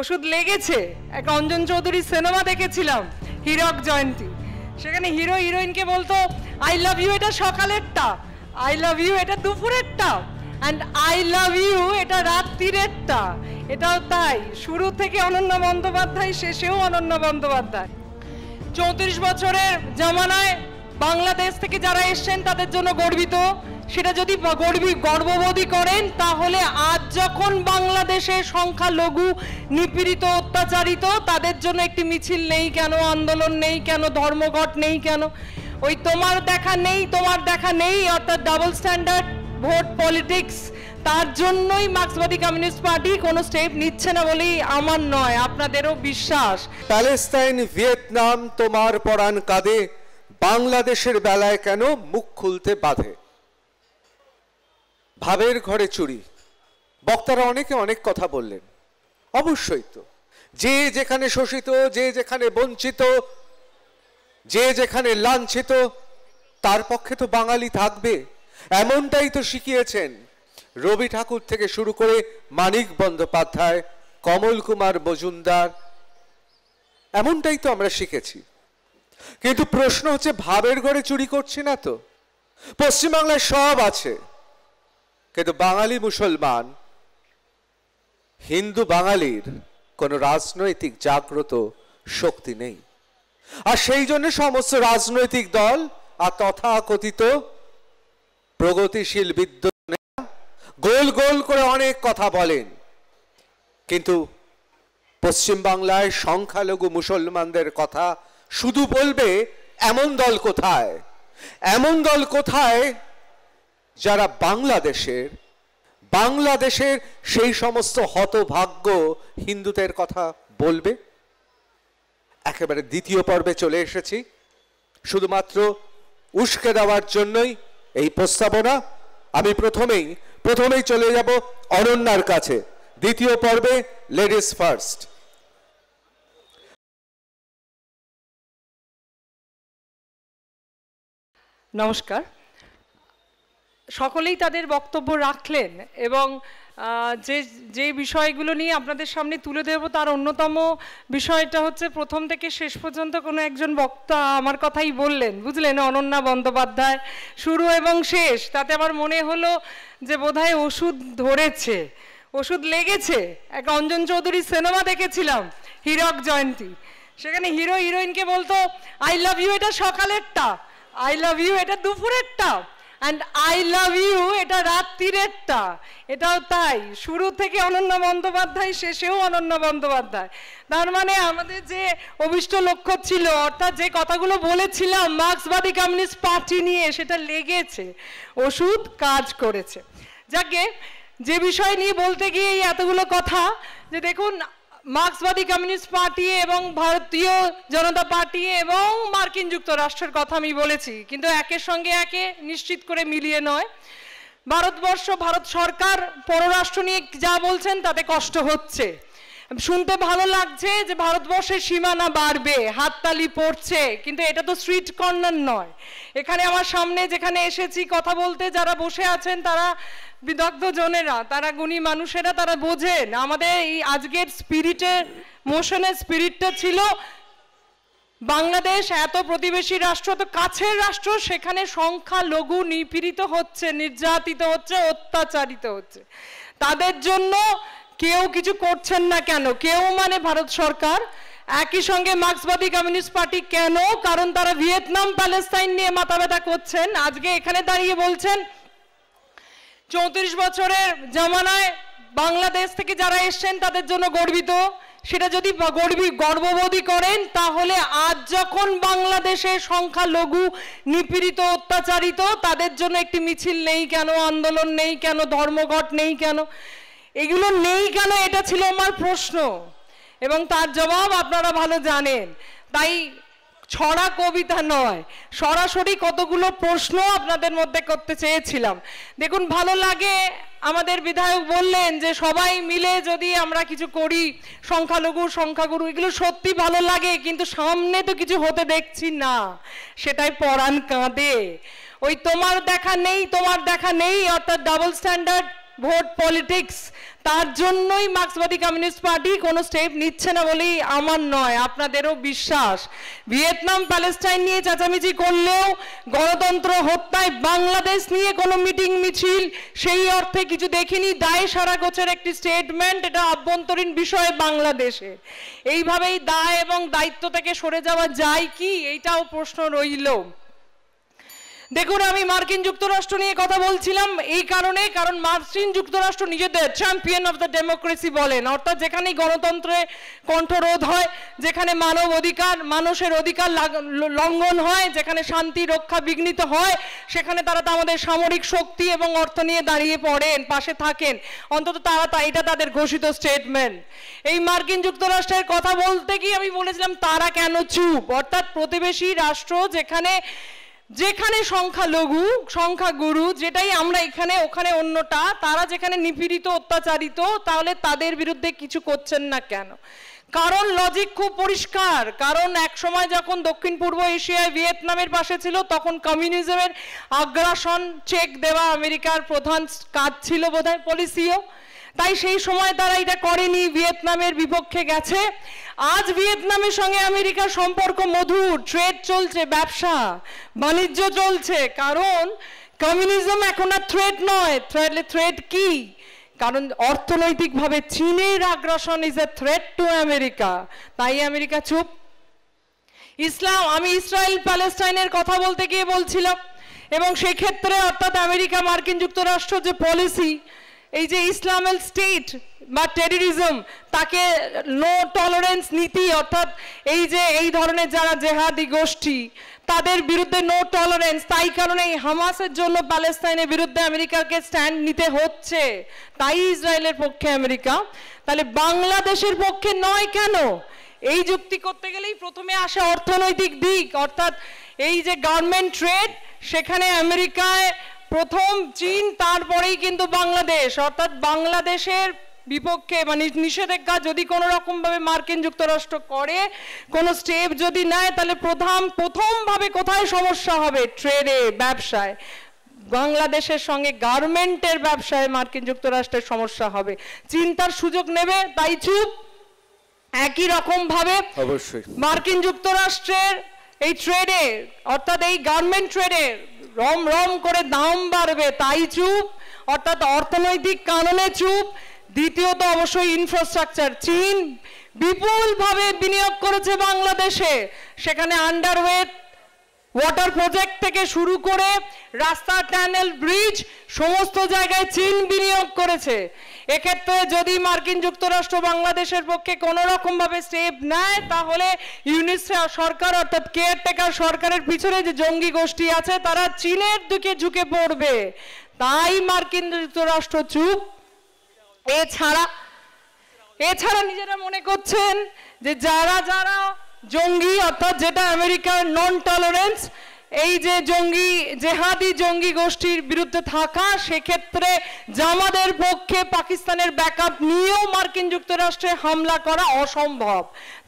ওষুধ লেগেছে। এক অঞ্জন চৌধুরীর সিনেমা দেখেছিলাম, হীরক জয়ন্তী। সেখানে হিরো হিরোইনকে বলতো আই লাভ ইউ এটা সকালেরটা, আই লাভ ইউ এটা দুপুরেরটা, অ্যান্ড আই লাভ ইউ এটা রাত্রিরেরটা। এটাও তাই, শুরু থেকে অনন্যা বন্দ্যোপাধ্যায়, শেষেও অনন্যা বন্দ্যোপাধ্যায়। 34 বছরের জামানায় বাংলাদেশ থেকে যারা এসছেন তাদের জন্য গর্বিত। সেটা যদি গর্ববোধই করেন, তাহলে আজ যখন বাংলাদেশে সংখ্যালঘু নিপীড়িত, অত্যাচারিত, তাদের জন্য একটি মিছিল নেই কেন, আন্দোলন নেই কেন, ধর্মঘট নেই কেন? ওই তোমার দেখা নেই, তোমার দেখা নেই, অর্থাৎ ডাবল স্ট্যান্ডার্ড ভোট পলিটিক্স, তার জন্যই মার্ক্সবাদী কমিউনিস্ট পার্টি কোনো স্টেপ নিচ্ছে না বলেই আমার নয়, আপনাদেরও বিশ্বাস। প্যালেস্তাইন, ভিয়েতনাম তোমার পরাণ কাঁদে, বাংলাদেশের বেলায় কেন মুখ খুলতে বাধে? ভাবের ঘরে চুরি। বক্তারা অনেকে অনেক কথা বললেন, অবশ্যই তো। যে যেখানে শোষিত, যে যেখানে বঞ্চিত, যে যেখানে লাঞ্ছিত, তার পক্ষে তো বাঙালি থাকবে, এমনটাই তো শিখিয়েছেন রবি ঠাকুর থেকে শুরু করে মানিক বন্দ্যোপাধ্যায়, কমল কুমার মজুমদার, এমনটাই তো আমরা শিখেছি। কিন্তু প্রশ্ন হচ্ছে, ভাবের ঘরে চুরি করছি না তো? পশ্চিমবাংলায় সব আছে, কিন্তু বাঙালি মুসলমান, হিন্দু বাঙালির কোনো রাজনৈতিক জাগ্রত শক্তি নেই। আর সেই জন্য সমস্ত রাজনৈতিক দল আর তথাকথিত প্রগতিশীল বিদ্যুৎ গোল গোল করে অনেক কথা বলেন, কিন্তু পশ্চিমবাংলায় সংখ্যালঘু মুসলমানদের কথা শুধু বলবে এমন দল কোথায়? এমন দল কোথায় যারা বাংলাদেশের সেই সমস্ত হতভাগ্য হিন্দুদের কথা বলবে? একেবারে দ্বিতীয় পর্বে চলে এসেছি, শুধুমাত্র উস্কে দেওয়ার জন্যই এই প্রস্তাবনা। আমি প্রথমেই চলে যাব অনন্যার কাছে। দ্বিতীয় পর্বে লেডিস ফার্স্ট। নমস্কার। সকলেই তাদের বক্তব্য রাখলেন এবং যে বিষয়গুলো নিয়ে আপনাদের সামনে তুলে দেব তার অন্যতম বিষয়টা হচ্ছে, প্রথম থেকে শেষ পর্যন্ত কোনো একজন বক্তা আমার কথাই বললেন, বুঝলেন, অনন্যা বন্দ্যোপাধ্যায়, শুরু এবং শেষ। তাতে আমার মনে হলো যে বোধহয় ওষুধ ধরেছে, ওষুধ লেগেছে। এক অঞ্জন চৌধুরীর সিনেমা দেখেছিলাম, হীরক জয়ন্তী। সেখানে হিরো হিরোইনকে বলতো আই লাভ ইউ এটা সকালেরটা, আই লাভ ইউ এটা দুপুরেরটা, অ্যান্ড আই লাভ ইউ এটা রাত্রিরেরটা। এটাও তাই, শুরু থেকে অনন্যা বন্দ্যোপাধ্যায়, শেষেও অনন্যা বন্দ্যোপাধ্যায়। তার মানে আমাদের যে অভিষ্ট লক্ষ্য ছিল, অর্থাৎ যে কথাগুলো বলেছিলাম মার্ক্সবাদী কমিউনিস্ট পার্টি নিয়ে, সেটা লেগেছে, ওষুধ কাজ করেছে। যাকে যে বিষয় নিয়ে বলতে গিয়ে এতগুলো কথা, যে দেখুন মার্ক্সবাদী কমিউনিস্ট পার্টি এবং ভারতীয় জনতা পার্টি এবং মার্কিন যুক্তরাষ্ট্রের কথা আমি বলেছি, কিন্তু একের সঙ্গে একে নিশ্চিত করে মিলিয়ে নয়। ভারতবর্ষ, ভারত সরকার পররাষ্ট্র নিয়ে যা বলছেন তাতে কষ্ট হচ্ছে। শুনতে ভালো লাগছে যে ভারতবর্ষের সীমানা বাড়বে, হাততালি পড়ছে, কিন্তু এটা তো স্ট্রিট কর্নার নয়। এখানে আমার সামনে যেখানে এসেছি কথা বলতে, যারা বসে আছেন তারা বিদগ্ধ জনেরা, তারা গুণী মানুষেরা, তারা বোঝেন আমাদের এই আজকের স্পিরিটের, মোশনের স্পিরিটটা ছিল বাংলাদেশ এত প্রতিবেশী রাষ্ট্র, তো কাছের রাষ্ট্র, সেখানে সংখ্যালঘু নিপীড়িত হচ্ছে, নির্যাতিত হচ্ছে, অত্যাচারিত হচ্ছে। তাদের জন্য কেউ কিছু করছেন না কেন? কেউ মানে ভারত সরকার, একই সঙ্গে মার্ক্সবাদী কমিউনিস্ট পার্টি। কেন? কারণ তারা ভিয়েতনাম, প্যালেস্তাইন নিয়ে মাথা ব্যথা করছেন। আজকে এখানে দাঁড়িয়ে বলছেন 34 বছরের জামানায় বাংলাদেশ থেকে যারা এসছেন তাদের জন্য গর্বিত। সেটা যদি গর্ববোধই করেন, তাহলে আজ যখন বাংলাদেশে সংখ্যালঘু নিপীড়িত, অত্যাচারিত, তাদের জন্য একটি মিছিল নেই কেন, আন্দোলন নেই কেন, ধর্মঘট নেই কেন? এগুলো নেই কেন? এটা ছিল আমার প্রশ্ন, এবং তার জবাব আপনারা ভালো জানেন। তাই ছড়া কবিতা নয়, সরাসরি কতগুলো প্রশ্ন আপনাদের মধ্যে করতে চেয়েছিলাম। দেখুন, ভালো লাগে, আমাদের বিধায়ক বললেন যে সবাই মিলে যদি আমরা কিছু করি, সংখ্যাগুরু, এগুলো সত্যি ভালো লাগে, কিন্তু সামনে তো কিছু হতে দেখছি না, সেটাই পরাণ কাঁদে। ওই তোমার দেখা নেই, তোমার দেখা নেই, অর্থাৎ ডাবল স্ট্যান্ডার্ড ভোট পলিটিক্স, তার জন্যই মার্ক্সবাদী কমিউনিস্ট পার্টি কোনো স্টেপ নিচ্ছে না বলেই আমার নয়, আপনাদেরও বিশ্বাস। ভিয়েতনাম প্যালেস্টাইন নিয়ে চেঁচামেচি করলেও গণতন্ত্র হত্যায় বাংলাদেশ নিয়ে কোনো মিটিং মিছিল সেই অর্থে কিছু দেখিনি। দায় সারা গোছের একটি স্টেটমেন্ট, এটা আভ্যন্তরীণ বিষয় বাংলাদেশে। এইভাবেই দায় এবং দায়িত্ব থেকে সরে যাওয়া যায় কি, এইটাও প্রশ্ন রইল। দেখুন, আমি মার্কিন যুক্তরাষ্ট্র নিয়ে কথা বলছিলাম এই কারণে, কারণ মার্কিন যুক্তরাষ্ট্র নিজেদের চ্যাম্পিয়ন অফ দ্য ডেমোক্রেসি বলেন, অর্থাৎ যেখানে গণতন্ত্রে কণ্ঠরোধ হয়, যেখানে মানব অধিকার মানুষের অধিকার লঙ্ঘন হয়, যেখানে শান্তি রক্ষা বিঘ্নিত হয়, সেখানে তারা আমাদের সামরিক শক্তি এবং অর্থ নিয়ে দাঁড়িয়ে পড়েন, পাশে থাকেন। অন্তত এটা তাদের ঘোষিত স্টেটমেন্ট। এই মার্কিন যুক্তরাষ্ট্রের কথা বলতে গিয়ে আমি বলেছিলাম তারা কেন চুপ, অর্থাৎ প্রতিবেশী রাষ্ট্র যেখানে সংখ্যালঘু সংখ্যাগুরু, যেটাই আমরা এখানে ওখানে অন্যটা, তারা যেখানে নিপীড়িত অত্যাচারিত, তাহলে তাদের বিরুদ্ধে কিছু করছেন না কেন? কারণ লজিক খুব পরিষ্কার। কারণ এক সময় যখন দক্ষিণ পূর্ব এশিয়ায় ভিয়েতনামের পাশে ছিল, তখন কমিউনিজমের আগ্রাসন চেক দেওয়া আমেরিকার প্রধান কাজ ছিল, বোধহয় পলিসিও। তাই সেই সময় তারা এটা করেনি, ভিয়েতনামের বিপক্ষে গেছে। আজ ভিয়েতনামের সঙ্গে আমেরিকার সম্পর্ক মধুর, ট্রেড চলছে, ব্যবসা বাণিজ্য চলছে, কারণ কমিউনিজম এখন আর থ্রেট নয়। থ্রেট কি? কারণ অর্থনৈতিকভাবে চীনের আগ্রাসন is a threat to America, তাই আমেরিকা চুপ। আমি ইসরায়েল প্যালেস্টাইনের কথা বলতে গিয়ে বলছিলাম, এবং সেই ক্ষেত্রে অর্থাৎ আমেরিকা মার্কিন যুক্তরাষ্ট্র যে পলিসি, এই যে ইসলামিক স্টেট বা টেররিজম, তাকে নো টলারেন্স নীতি, অর্থাৎ এই ধরনের যারা জেহাদি গোষ্ঠী তাদের বিরুদ্ধে নো টলারেন্স, তাই কারণে এই হামাসের জন্য প্যালেস্তাইনের বিরুদ্ধে আমেরিকাকে স্ট্যান্ড নিতে হচ্ছে, তাই ইসরায়েলের পক্ষে আমেরিকা। তাহলে বাংলাদেশের পক্ষে নয় কেন? এই যুক্তি করতে গেলেই প্রথমে আসে অর্থনৈতিক দিক, অর্থাৎ এই যে গার্মেন্ট ট্রেড, সেখানে আমেরিকায় প্রথম চীন, তারপরেই কিন্তু বাংলাদেশ। অর্থাৎ বাংলাদেশের বিপক্ষে মানে নিষেধাজ্ঞা যদি কোনো রকমভাবে মার্কিন যুক্তরাষ্ট্র করে, কোনো স্টেপ যদি নেয়, তাহলে প্রথমভাবে কোথায় সমস্যা হবে? ট্রেডে, ব্যবসায়। বাংলাদেশের সঙ্গে গার্মেন্টের ব্যবসায় মার্কিন যুক্তরাষ্ট্রের সমস্যা হবে। চীন তার সুযোগ নেবে, তাই চুপ। একই রকম ভাবে অবশ্যই মার্কিন যুক্তরাষ্ট্রের এই ট্রেডে, অর্থাৎ এই গার্মেন্ট ট্রেডে রম রম করে দাম বাড়বে, তাই চুপ, অর্থাৎ অর্থনৈতিক কারণে চুপ। দ্বিতীয়ত অবশ্যই ইনফ্রাস্ট্রাকচার, চীন বিপুলভাবে বিনিয়োগ করেছে বাংলাদেশে, সেখানে আন্ডারওয়েট ওয়াটার প্রজেক্ট থেকে শুরু করে রাস্তা, টানেল, ব্রিজ, সমস্ত জায়গায় চীন বিনিয়োগ করেছে। এক্ষেত্রে যদি মার্কিন যুক্তরাষ্ট্র বাংলাদেশের পক্ষে কোনো রকম ভাবে স্টেপ নেয়, তাহলে ইউনিট সরকার অর্থাৎ কেয়ারটেকার সরকারের পিছনে যে জঙ্গি গোষ্ঠী আছে, তারা চীনের দিকে ঝুঁকে পড়বে, তাই মার্কিন যুক্তরাষ্ট্র চুপ। এছাড়া নিজেরা মনে করছেন যে যারা জঙ্গি, অর্থাৎ যেটা আমেরিকার নন টলারেন্স, এই যে জেহাদি জঙ্গি গোষ্ঠীর বিরুদ্ধে থাকা, সেক্ষেত্রে জামাদের পক্ষে পাকিস্তানের ব্যাকআপ নিয়েও মার্কিন যুক্তরাষ্ট্রে হামলা করা অসম্ভব,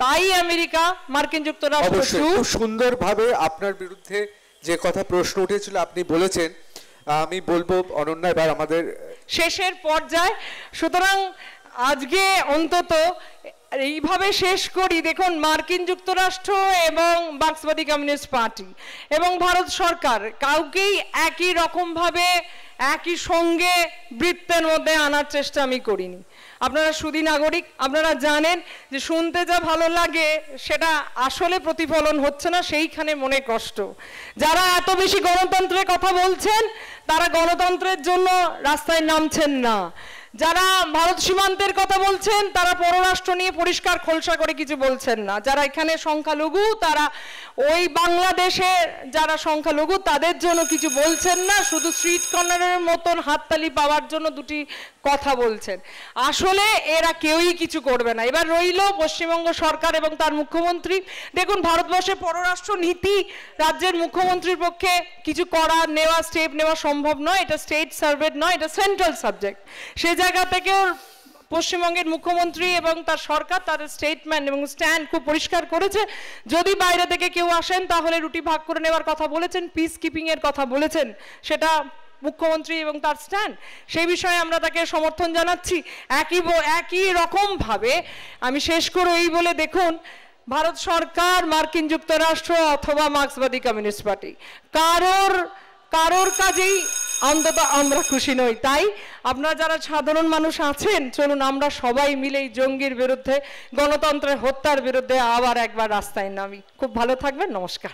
তাই আমেরিকা মার্কিন যুক্তরাষ্ট্র খুব সুন্দরভাবে আপনার বিরুদ্ধে যে কথা প্রশ্ন উঠেছিল আপনি বলেছেন। আমি বলবো অনন্যা, এবার আমাদের শেষের পর্যায়ে, সুতরাং আজকে অন্তত এইভাবে শেষ করি। দেখুন, মার্কিন যুক্তরাষ্ট্র এবং মার্ক্সবাদী কমিউনিস্ট পার্টি এবং ভারত সরকার কাউকেই একই রকমভাবে একই সঙ্গে বৃত্তের মধ্যে আনার চেষ্টা আমি করিনি। আপনারা সুধী নাগরিক, আপনারা জানেন যে শুনতে যা ভালো লাগে সেটা আসলে প্রতিফলন হচ্ছে না, সেইখানে মনে কষ্ট। যারা এত বেশি গণতন্ত্রের কথা বলছেন, তারা গণতন্ত্রের জন্য রাস্তায় নামছেন না। যারা ভারত সীমান্তের কথা বলছেন, তারা পররাষ্ট্র নিয়ে পরিষ্কার খোলসা করে কিছু বলছেন না। যারা এখানে সংখ্যালঘু, তারা ওই বাংলাদেশের যারা সংখ্যালঘু তাদের জন্য কিছু বলছেন না, শুধু স্ট্রিট কর্নারের মতন হাততালি পাওয়ার জন্য দুটি কথা বলছেন। আসলে এরা কেউই কিছু করবে না। এবার রইল পশ্চিমবঙ্গ সরকার এবং তার মুখ্যমন্ত্রী। দেখুন, ভারতবর্ষে পররাষ্ট্র নীতি রাজ্যের মুখ্যমন্ত্রীর পক্ষে কিছু স্টেপ নেওয়া সম্ভব নয়। এটা স্টেট সাবজেক্ট নয়, এটা সেন্ট্রাল সাবজেক্ট। সেই জায়গা থেকেও পশ্চিমবঙ্গের মুখ্যমন্ত্রী এবং তার সরকার তাদের স্টেটমেন্ট এবং স্ট্যান্ড খুব পরিষ্কার করেছে। যদি বাইরে থেকে কেউ আসেন, তাহলে রুটি ভাগ করে নেওয়ার কথা বলেছেন, পিস কিপিং এর কথা বলেছেন, সেটা মুখ্যমন্ত্রী এবং তার স্ট্যান্ড, সেই বিষয়ে আমরা তাকে সমর্থন জানাচ্ছি। একই রকমভাবে আমি শেষ করে এই বলে, দেখুন ভারত সরকার, মার্কিন যুক্তরাষ্ট্র অথবা মার্ক্সবাদী কমিউনিস্ট পার্টি কারোর কাজেই অন্তত আমরা খুশি নই। তাই আপনারা যারা সাধারণ মানুষ আছেন, চলুন আমরা সবাই মিলে এই জঙ্গির বিরুদ্ধে, গণতন্ত্রের হত্যার বিরুদ্ধে আবার একবার রাস্তায় নামি। খুব ভালো থাকবেন, নমস্কার।